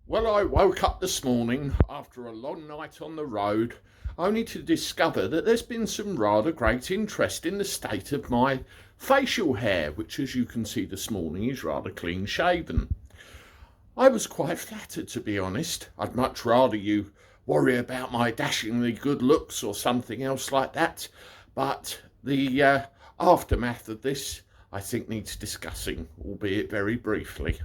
Well, I woke up this morning after a long night on the road, only to discover that there's been some rather great interest in the state of my facial hair, which, as you can see this morning, is rather clean shaven. I was quite flattered, to be honest. I'd much rather you worry about my dashingly good looks or something else like that, but the aftermath of this, I think, needs discussing, albeit very briefly.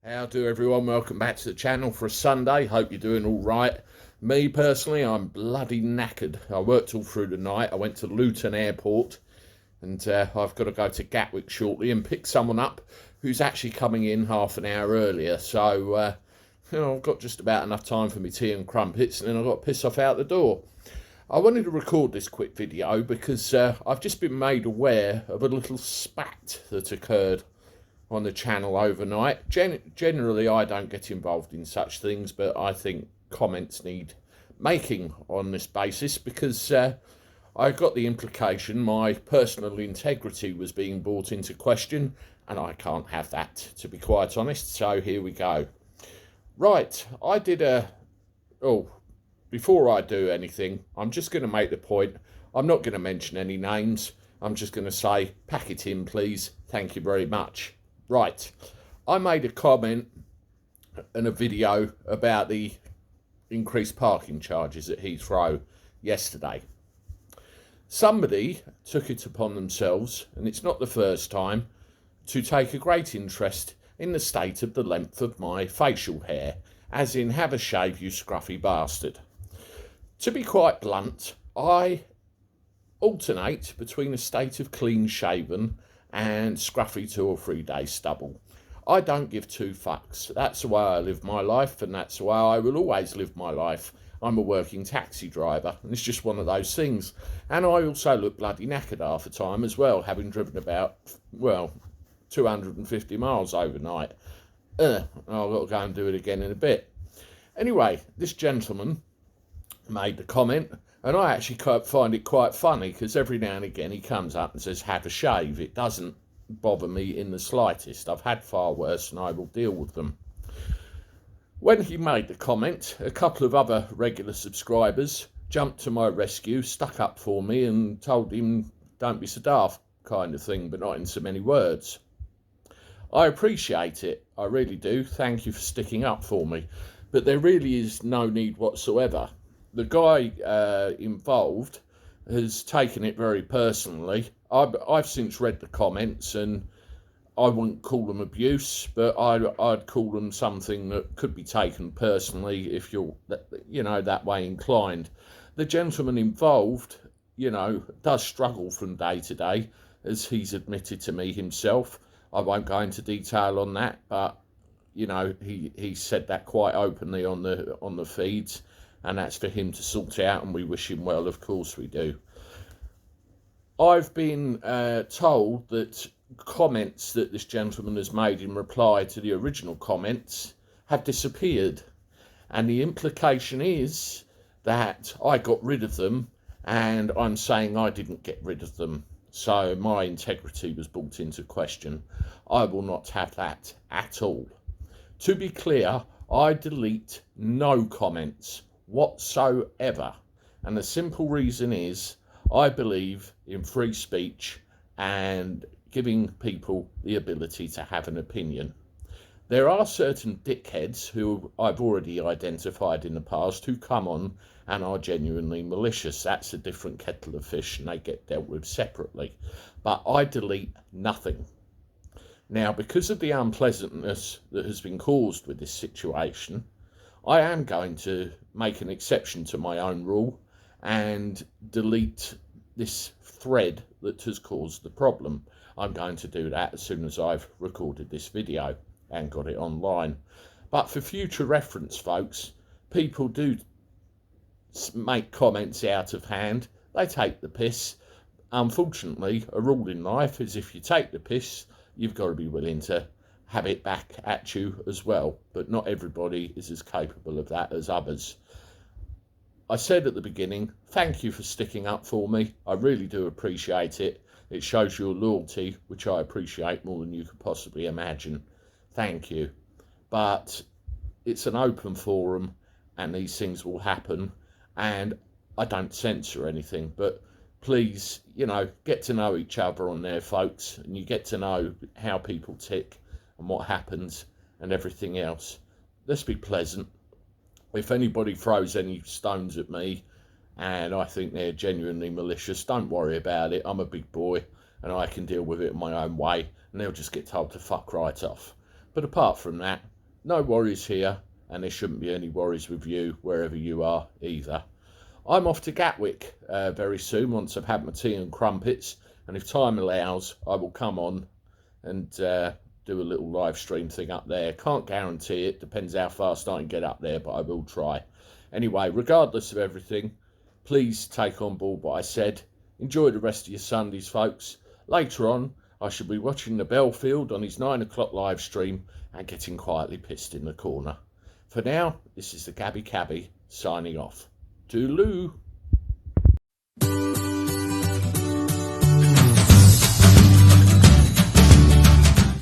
How do everyone? Welcome back to the channel for a Sunday. Hope you're doing all right. Me personally, I'm bloody knackered. I worked all through the night. I went to Luton Airport and I've got to go to Gatwick shortly and pick someone up who's actually coming in half an hour earlier. So, I've got just about enough time for me tea and crumpets, and then I've got to piss off out the door. I wanted to record this quick video because I've just been made aware of a little spat that occurred on the channel overnight. Generally, I don't get involved in such things, but I think comments need making on this basis because I got the implication my personal integrity was being brought into question, and I can't have that, to be quite honest. So here we go. Right, before I do anything, I'm just going to make the point. I'm not going to mention any names. I'm just going to say, pack it in, please. Thank you very much. Right, I made a comment and a video about the increased parking charges at Heathrow yesterday. Somebody took it upon themselves, and it's not the first time, to take a great interest in the state of the length of my facial hair, as in, have a shave, you scruffy bastard. To be quite blunt, I alternate between a state of clean shaven and scruffy 2 or 3 day stubble. I don't give two fucks. That's the way I live my life, and that's the way I will always live my life. I'm a working taxi driver, and it's just one of those things. And I also look bloody knackered half the time as well, having driven about, 250 miles overnight. I've got to go and do it again in a bit. Anyway, this gentleman made the comment, and I actually find it quite funny because every now and again he comes up and says, have a shave. It doesn't bother me in the slightest. I've had far worse and I will deal with them. When he made the comment, a couple of other regular subscribers jumped to my rescue, stuck up for me and told him, don't be so daft, kind of thing, but not in so many words. I appreciate it. I really do. Thank you for sticking up for me. But there really is no need whatsoever. The guy involved has taken it very personally. I've since read the comments, and I wouldn't call them abuse, but I'd call them something that could be taken personally if you're, that way inclined. The gentleman involved, does struggle from day to day, as he's admitted to me himself. I won't go into detail on that, but he said that quite openly on the feeds. And that's for him to sort out, and we wish him well, of course we do. I've been told that comments that this gentleman has made in reply to the original comments have disappeared. And the implication is that I got rid of them, and I'm saying I didn't get rid of them. So my integrity was brought into question. I will not have that at all. To be clear, I delete no comments whatsoever, and the simple reason is I believe in free speech and giving people the ability to have an opinion. There are certain dickheads who I've already identified in the past who come on and are genuinely malicious. That's a different kettle of fish, and they get dealt with separately. But I delete nothing. Now, because of the unpleasantness that has been caused with this situation, I am going to make an exception to my own rule and delete this thread that has caused the problem. I'm going to do that as soon as I've recorded this video and got it online. But for future reference, folks, people do make comments out of hand. They take the piss. Unfortunately, a rule in life is if you take the piss, you've got to be willing to have it back at you as well. But not everybody is as capable of that as others. I said at the beginning, thank you for sticking up for me. I really do appreciate it. It shows your loyalty, which I appreciate more than you could possibly imagine. Thank you. But it's an open forum and these things will happen, and I don't censor anything, but please, get to know each other on there, folks, and you get to know how people tick and what happens and everything else. Let's be pleasant. If anybody throws any stones at me and I think they're genuinely malicious, don't worry about it. I'm a big boy and I can deal with it in my own way, and they'll just get told to fuck right off. But apart from that, no worries here, and there shouldn't be any worries with you wherever you are either. I'm off to Gatwick very soon once I've had my tea and crumpets, and if time allows, I will come on and do a little live stream thing up there. Can't guarantee it, depends how fast I can get up there, but I will try. Anyway, regardless of everything, please take on board what I said. Enjoy the rest of your Sundays, folks. Later on, I shall be watching the Belfield on his 9 o'clock live stream and getting quietly pissed in the corner. For now, this is the Cabby signing off. Toodaloo.